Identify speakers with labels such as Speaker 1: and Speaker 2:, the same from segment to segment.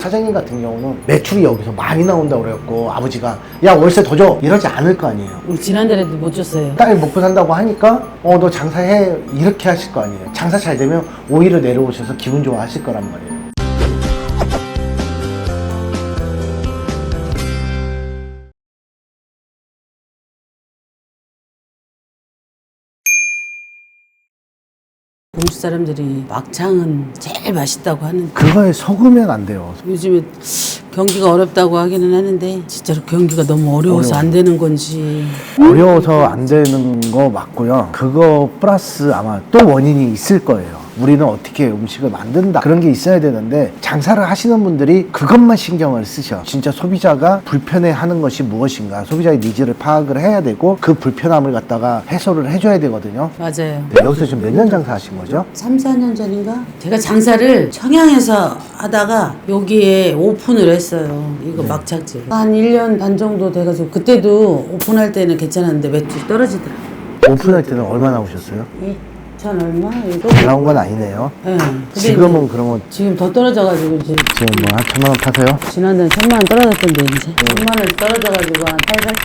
Speaker 1: 사장님 같은 경우는 매출이 여기서 많이 나온다고 그래갖고 아버지가 야 월세 더 줘 이러지 않을 거 아니에요.
Speaker 2: 우리 지난달에도 못 줬어요.
Speaker 1: 딸 먹고 산다고 하니까 너 장사해 이렇게 하실 거 아니에요. 장사 잘 되면 오히려 내려오셔서 기분 좋아 하실 거란 말이에요.
Speaker 2: 공주 사람들이 막창은 제일 맛있다고 하는데
Speaker 1: 그거에 속으면 안 돼요.
Speaker 2: 요즘에 경기가 어렵다고 하기는 하는데 진짜로 경기가 너무 어려워서 안 되는 건지.
Speaker 1: 어려워서 안 되는 거 맞고요. 그거 플러스 아마 또 원인이 있을 거예요. 우리는 어떻게 음식을 만든다 그런 게 있어야 되는데 장사를 하시는 분들이 그것만 신경을 쓰셔. 진짜 소비자가 불편해하는 것이 무엇인가, 소비자의 니즈를 파악을 해야 되고 그 불편함을 갖다가 해소를 해줘야 되거든요.
Speaker 2: 맞아요.
Speaker 1: 네, 여기서 지금 몇 년 장사하신 거죠?
Speaker 2: 3, 4년 전인가? 제가 장사를 청양에서 하다가 여기에 오픈을 했어요. 이거 막창집. 한 1년 반 정도 돼가지고 그때도 오픈할 때는 괜찮았는데 매출이 떨어지더라고요.
Speaker 1: 오픈할 때는 얼마 나오셨어요?
Speaker 2: 2천 얼마? 이거?
Speaker 1: 잘 나온 건 아니네요.
Speaker 2: 네.
Speaker 1: 지금은 그러면
Speaker 2: 지금 더 떨어져가지고 이제
Speaker 1: 지금 뭐 한 1,000만 원 파세요?
Speaker 2: 지난달에 1,000만 원 떨어졌던데 이제 1,000만 원 떨어져가지고 한 800.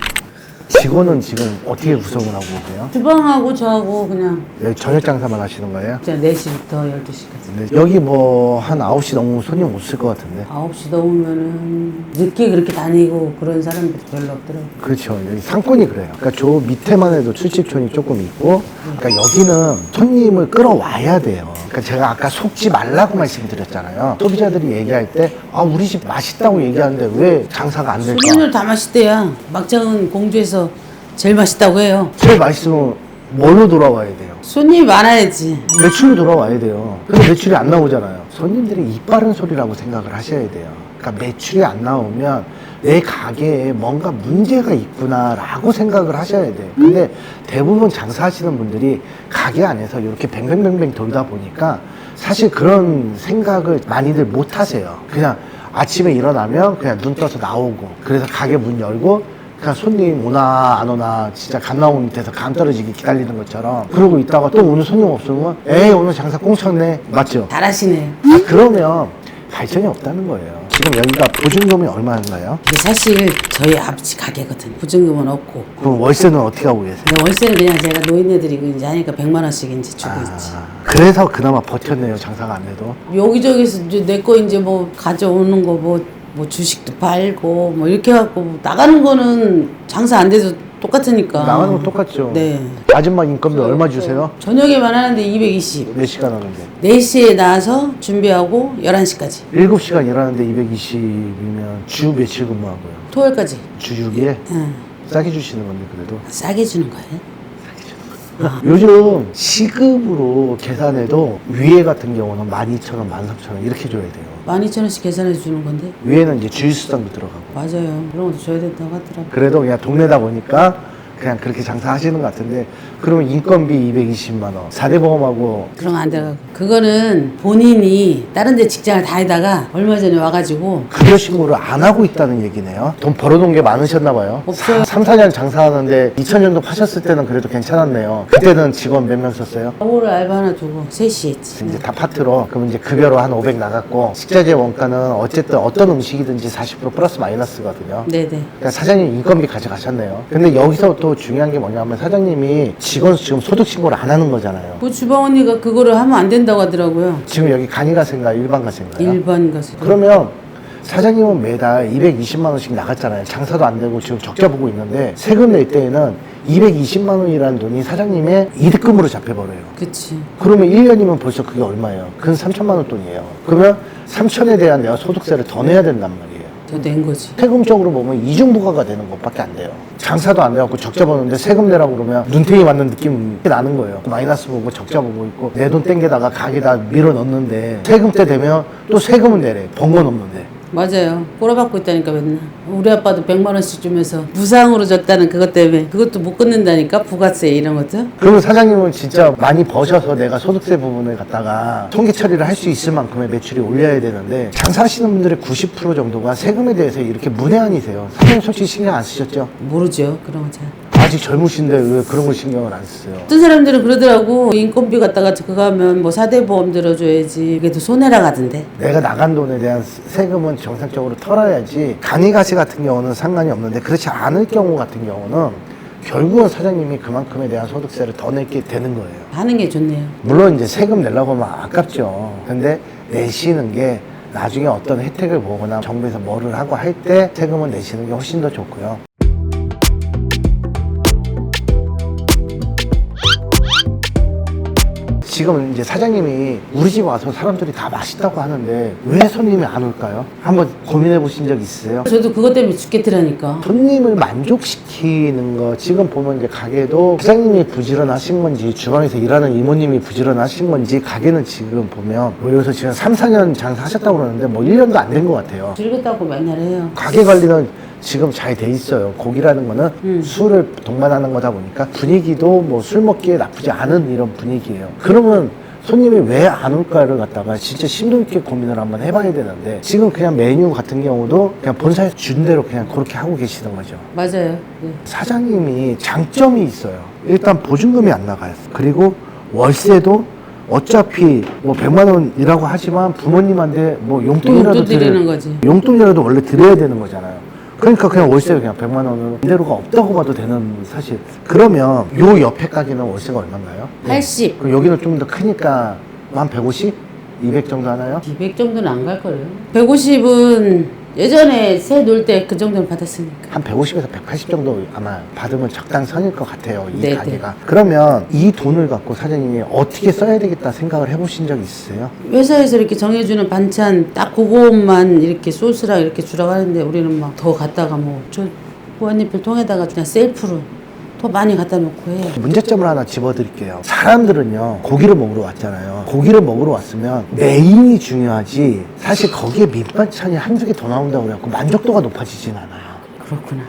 Speaker 1: 직원은 지금 어떻게 구성을 하고 계세요?
Speaker 2: 주방하고 저하고 그냥
Speaker 1: 여기 저녁 장사만 하시는 거예요?
Speaker 2: 그냥 4시부터 12시까지.
Speaker 1: 네, 여기 뭐 한 9시 넘으면 손님 없을 것 같은데.
Speaker 2: 9시 넘으면은 늦게 그렇게 다니고 그런 사람들이 별로 없더라고요.
Speaker 1: 그렇죠. 여기 상권이 그래요. 그러니까 저 밑에만 해도 출집촌이 조금 있고, 그러니까 여기는 손님을 끌어와야 돼요. 그러니까 제가 아까 속지 말라고 말씀드렸잖아요. 소비자들이 얘기할 때, 우리 집 맛있다고 얘기하는데 왜 장사가 안 될까?
Speaker 2: 손님들 다 맛있대야. 막창은 공주에서 제일 맛있다고 해요.
Speaker 1: 제일 맛있으면 뭘로 돌아와야 돼요?
Speaker 2: 손님이 많아야지.
Speaker 1: 매출이 돌아와야 돼요. 근데 매출이 안 나오잖아요. 손님들이 입 바른 소리라고 생각을 하셔야 돼요. 그러니까 매출이 안 나오면 내 가게에 뭔가 문제가 있구나라고 생각을 하셔야 돼요. 근데 대부분 장사하시는 분들이 가게 안에서 이렇게 뱅뱅뱅뱅 돌다 보니까 사실 그런 생각을 많이들 못 하세요. 그냥 아침에 일어나면 그냥 눈 떠서 나오고, 그래서 가게 문 열고 그냥 손님 오나 안 오나 진짜 감 나오는 데서 감 떨어지게 기다리는 것처럼 그러고 있다가 또 오늘 손님 없으면 에이 오늘 장사 꽁쳤네, 맞죠?
Speaker 2: 잘하시네요.
Speaker 1: 그러면 발전이 없다는 거예요. 지금 여기가 보증금이 얼마인가요?
Speaker 2: 근데 사실 저희 아버지 가게거든요. 보증금은 없고.
Speaker 1: 그럼 월세는 어떻게 하고 계세요?
Speaker 2: 근데 월세는 그냥 제가 노인네들이 이제 하니까 100만 원씩 이제 주고 있지.
Speaker 1: 그래서 그나마 버텼네요. 장사가 안 돼도.
Speaker 2: 여기저기서 이제 내 거 이제 뭐 가져오는 거 뭐 주식도 팔고 뭐 이렇게 해갖고 뭐 나가는 거는 장사 안 돼도 똑같으니까.
Speaker 1: 나가는 건 똑같죠.
Speaker 2: 네.
Speaker 1: 아줌마 인건비 얼마 주세요?
Speaker 2: 저녁에만 하는데 220.
Speaker 1: 몇 시간 하는데?
Speaker 2: 4시에 나와서 준비하고 11시까지.
Speaker 1: 7시간 일하는데 220이면 주 며칠 근무하고요?
Speaker 2: 토요일까지.
Speaker 1: 주 6일?
Speaker 2: 응.
Speaker 1: 싸게 주시는 건데 그래도.
Speaker 2: 싸게 주는 거예요?
Speaker 1: 요즘 시급으로 계산해도 위에 같은 경우는 12,000원, 13,000원 이렇게 줘야 돼요.
Speaker 2: 12,000원씩 계산해 주는 건데.
Speaker 1: 위에는 이제 주유수당도 들어가고.
Speaker 2: 맞아요. 그런 것도 줘야 된다고 하더라고.
Speaker 1: 그래도 그냥 동네다 보니까 그냥 그렇게 장사하시는 것 같은데, 그러면 인건비 220만 원, 4대 보험하고.
Speaker 2: 그런 거 안 돼가고. 그거는 본인이 다른 데 직장을 다니다가 얼마 전에 와가지고
Speaker 1: 급여 신고를 안 하고 있다는 얘기네요. 돈 벌어놓은 게 많으셨나 봐요.
Speaker 2: 없어요.
Speaker 1: 3, 4년 장사하는데 2천 정도 파셨을 때는 그래도 괜찮았네요. 그때는 직원 몇 명 썼어요?
Speaker 2: 서울 알바 하나 두고 3시 했지.
Speaker 1: 이제 다 파트로, 그럼 이제 급여로 한 500 나갔고, 식자재 원가는 어쨌든 어떤 음식이든지 40% 플러스 마이너스거든요.
Speaker 2: 네네.
Speaker 1: 그러니까 사장님 인건비 가져가셨네요. 근데 여기서 또 중요한 게 뭐냐면 사장님이 직원 지금 소득 신고를 안 하는 거잖아요.
Speaker 2: 그 주방 언니가 그거를 하면 안 된다고 하더라고요.
Speaker 1: 지금 여기 간이가세인가 일반 가세인가요?
Speaker 2: 일반 가서.
Speaker 1: 그러면 사장님은 매달 220만 원씩 나갔잖아요. 장사도 안 되고 지금 적자 보고 있는데, 세금 낼 때에는 220만 원이라는 돈이 사장님의 이득금으로 잡혀버려요.
Speaker 2: 그치.
Speaker 1: 그러면 1년이면 벌써 그게 얼마예요? 그건 3천만 원 돈이에요. 그러면 3천에 대한 내가 소득세를 더 내야 된단 말이에요.
Speaker 2: 더 낸 거지.
Speaker 1: 세금적으로 보면 이중부가가 되는 것밖에 안 돼요. 장사도 안 돼갖고 적자 보는데 세금 내라고 그러면 눈탱이 맞는 느낌이 나는 거예요. 마이너스 보고 적자 보고 있고 내 돈 땡겨다가 가게다 밀어 넣는데 세금 때 되면 또 세금을 내래. 번 건 없는데.
Speaker 2: 맞아요. 꼬라박고 있다니까 맨날. 우리 아빠도 100만 원씩 주면서 무상으로 줬다는 그것 때문에 그것도 못 끊는다니까. 부가세 이런 것도.
Speaker 1: 그러면 사장님은 진짜 많이 버셔서 내가 소득세 부분을 갖다가 통계 처리를 할 수 있을 만큼의 매출이 올려야 되는데, 장사하시는 분들의 90% 정도가 세금에 대해서 이렇게 문외한이세요. 사장님 솔직히 신경 안 쓰셨죠?
Speaker 2: 모르죠. 그런 거 잘.
Speaker 1: 아직 젊으신데 왜 그런 거 신경을 안 쓰세요?
Speaker 2: 어떤 사람들은 그러더라고. 인건비 갖다가 그거 하면 뭐 4대 보험 들어줘야지. 그게 더 손해라 가던데.
Speaker 1: 내가 나간 돈에 대한 세금은 정상적으로 털어야지. 간이가시 같은 경우는 상관이 없는데 그렇지 않을 경우 같은 경우는 결국은 사장님이 그만큼에 대한 소득세를 더 내게 되는 거예요.
Speaker 2: 하는 게 좋네요.
Speaker 1: 물론 이제 세금 내려고 하면 아깝죠. 근데 내시는 게 나중에 어떤 혜택을 보거나 정부에서 뭐를 하고 할 때 세금을 내시는 게 훨씬 더 좋고요. 지금 이제 사장님이 우리 집 와서 사람들이 다 맛있다고 하는데 왜 손님이 안 올까요? 한번 고민해 보신 적 있으세요?
Speaker 2: 저도 그것 때문에 죽겠더라니까.
Speaker 1: 손님을 만족시키는 거, 지금 보면 이제 가게도 사장님이 부지런하신 건지 주방에서 일하는 이모님이 부지런하신 건지 가게는 지금 보면 뭐 여기서 지금 3, 4년 장사하셨다고 그러는데 뭐 1년도 안 된 것 같아요.
Speaker 2: 즐겁다고 맨날 해요.
Speaker 1: 가게 관리는 지금 잘 돼 있어요. 고기라는 거는 술을 동반하는 거다 보니까 분위기도 뭐 술 먹기에 나쁘지 않은 이런 분위기예요. 그러면 손님이 왜 안 올까를 갖다가 진짜 심도 있게 고민을 한번 해봐야 되는데 지금 그냥 메뉴 같은 경우도 그냥 본사에서 준 대로 그냥 그렇게 하고 계시는 거죠.
Speaker 2: 맞아요. 네.
Speaker 1: 사장님이 장점이 있어요. 일단 보증금이 안 나가요. 그리고 월세도 어차피 뭐 100만 원이라고 하지만 부모님한테 뭐 용돈이라도
Speaker 2: 용돈 드리는 거지.
Speaker 1: 용돈이라도 원래 드려야 되는 거잖아요. 그러니까 그냥 월세가 그냥 100만 원으로 임대료가 없다고 봐도 되는 사실. 그러면 요 옆에 가게는 월세가 얼마인가요?
Speaker 2: 80.
Speaker 1: 그럼 여기는 좀 더 크니까 한 150? 200 정도 하나요?
Speaker 2: 200 정도는 안 갈 거예요. 150은 예전에 새 놀 때 그 정도는 받았으니까.
Speaker 1: 한 150에서 180 정도 아마 받으면 적당선일 것 같아요, 이
Speaker 2: 네네.
Speaker 1: 가게가. 그러면 이 돈을 갖고 사장님이 어떻게 써야 되겠다 생각을 해보신 적 있으세요?
Speaker 2: 회사에서 이렇게 정해주는 반찬 딱 그것만 이렇게 소스랑 이렇게 주라고 하는데 우리는 막 더 갖다가 뭐 저 무한리필 통에다가 그냥 셀프로 더 많이 갖다 놓고 해요.
Speaker 1: 문제점을 하나 집어드릴게요. 사람들은요, 고기를 먹으러 왔잖아요. 고기를 먹으러 왔으면 메인이 중요하지, 사실 거기에 밑반찬이 한두 개 더 나온다고 그래갖고 만족도가 높아지진 않아요.
Speaker 2: 그렇구나.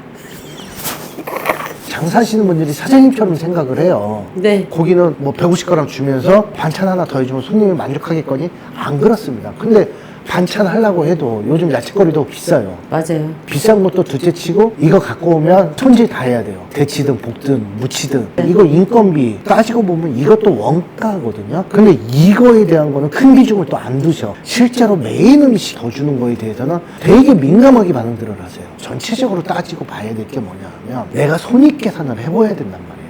Speaker 1: 장사하시는 분들이 사장님처럼 생각을 해요.
Speaker 2: 네.
Speaker 1: 고기는 뭐 150g 주면서 반찬 하나 더 해주면 손님이 만족하겠거니? 안 그렇습니다. 근데 반찬 하려고 해도 요즘 야채거리도 비싸요.
Speaker 2: 맞아요.
Speaker 1: 비싼 것도 둘째치고 이거 갖고 오면 손질 다 해야 돼요. 데치든 볶든 무치든. 이거 인건비 따지고 보면 이것도 원가거든요. 근데 이거에 대한 거는 큰 비중을 또 안 두셔. 실제로 메인 음식 더 주는 거에 대해서는 되게 민감하게 반응들을 하세요. 전체적으로 따지고 봐야 될 게 뭐냐면 내가 손익 계산을 해봐야 된단 말이에요.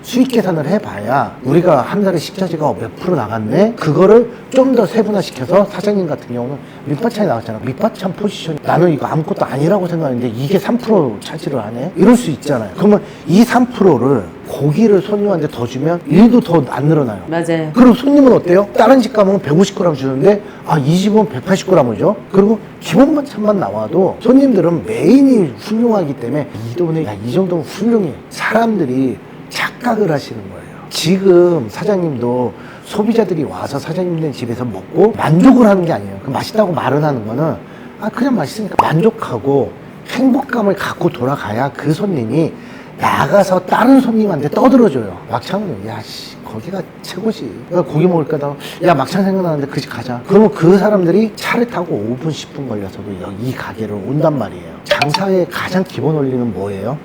Speaker 1: 수익 계산을 해봐야 우리가 한 달에 식자재가 몇 프로 나갔네? 그거를 좀 더 세분화시켜서 사장님 같은 경우는 밑반찬이 나왔잖아. 밑반찬 포지션 나는 이거 아무것도 아니라고 생각했는데 이게 3% 차지를 하네? 이럴 수 있잖아요. 그러면 이 3%를 고기를 손님한테 더 주면 일도 더 안 늘어나요.
Speaker 2: 맞아요.
Speaker 1: 그럼 손님은 어때요? 다른 집 가면 150g 주는데 이 집은 180g을 줘? 그리고 기본 반찬만 나와도 손님들은 메인이 훌륭하기 때문에 이 돈에 이 정도면 훌륭해. 사람들이 착각을 하시는 거예요. 지금 사장님도 소비자들이 와서 사장님네 집에서 먹고 만족을 하는 게 아니에요. 그 맛있다고 말을 하는 거는 그냥 맛있으니까 만족하고 행복감을 갖고 돌아가야 그 손님이 나가서 다른 손님한테 떠들어줘요. 막창은 야씨 거기가 최고지. 고기 먹을 거다. 야 막창 생각나는데 그 집 가자. 그러면 그 사람들이 차를 타고 5분 10분 걸려서도 이 가게를 온단 말이에요. 장사의 가장 기본 원리는 뭐예요?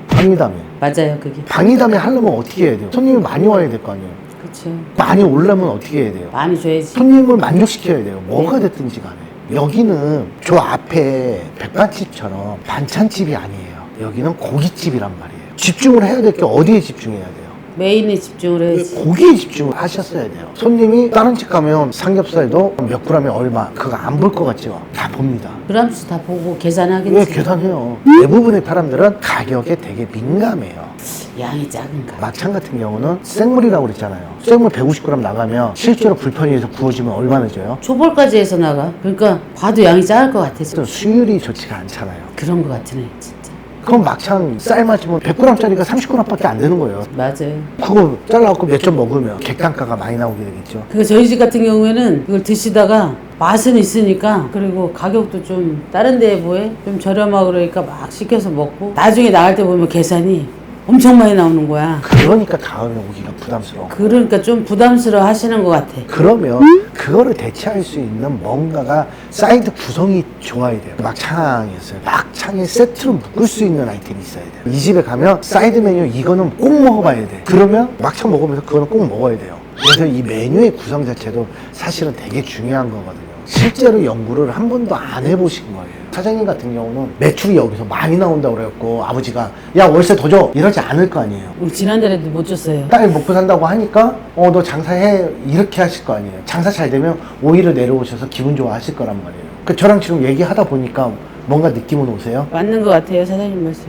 Speaker 1: 방위담회.
Speaker 2: 맞아요, 그게.
Speaker 1: 방위담회 하려면 어떻게 해야 돼요? 손님이 많이 와야 될 거 아니에요?
Speaker 2: 그렇죠.
Speaker 1: 많이 오려면 어떻게 해야 돼요?
Speaker 2: 많이 줘야지.
Speaker 1: 손님을 만족시켜야 돼요. 뭐가 됐든지 간에. 여기는 저 앞에 백반집처럼 반찬집이 아니에요. 여기는 고깃집이란 말이에요. 집중을 해야 될 게 어디에 집중해야 돼요?
Speaker 2: 메인에 집중을 해야지.
Speaker 1: 고기에 집중을 하셨어야 돼요. 손님이 다른 집 가면 삼겹살도 몇 g에 얼마 그거 안 볼 것 같죠? 다 봅니다.
Speaker 2: 그람수 다 보고 계산하겠지.
Speaker 1: 왜 계산해요? 대부분의 사람들은 가격에 되게 민감해요.
Speaker 2: 양이 작은가.
Speaker 1: 막창 같은 경우는 생물이라고 그랬잖아요. 생물 150g 나가면 실제로 불편해서 구워지면 얼마나 줘요?
Speaker 2: 초벌까지 해서 나가. 그러니까 봐도 양이 작을 것 같아서.
Speaker 1: 수율이 좋지가 않잖아요.
Speaker 2: 그런 것 같으네, 진짜.
Speaker 1: 그럼 막창 쌀 맞으면 100g짜리가 30g밖에 안 되는 거예요.
Speaker 2: 맞아요.
Speaker 1: 그거 잘라갖고 몇 점 먹으면 객단가가 많이 나오게 되겠죠.
Speaker 2: 그 저희 집 같은 경우에는 이걸 드시다가 맛은 있으니까 그리고 가격도 좀 다른 데에 비해 좀 저렴하고 그러니까 막 시켜서 먹고 나중에 나갈 때 보면 계산이 엄청 많이 나오는 거야.
Speaker 1: 그러니까 다음에 오기가 부담스러워.
Speaker 2: 그러니까 좀 부담스러워 하시는 것 같아.
Speaker 1: 그러면 그거를 대체할 수 있는 뭔가가 사이드 구성이 좋아야 돼요. 막창이었어요. 막창에 세트로 묶을 수 있는 아이템이 있어야 돼요. 이 집에 가면 사이드 메뉴 이거는 꼭 먹어봐야 돼. 그러면 막창 먹으면서 그거는 꼭 먹어야 돼요. 그래서 이 메뉴의 구성 자체도 사실은 되게 중요한 거거든요. 실제로 연구를 한 번도 안 해보신 거예요. 사장님 같은 경우는 매출이 여기서 많이 나온다고 그래갖고 아버지가 야 월세 더 줘 이러지 않을 거 아니에요.
Speaker 2: 우리 지난달에도 못 줬어요.
Speaker 1: 딸 먹고 산다고 하니까 너 장사해 이렇게 하실 거 아니에요. 장사 잘 되면 오히려 내려오셔서 기분 좋아 하실 거란 말이에요. 그 저랑 지금 얘기하다 보니까 뭔가 느낌은 오세요?
Speaker 2: 맞는 것 같아요, 사장님 말씀.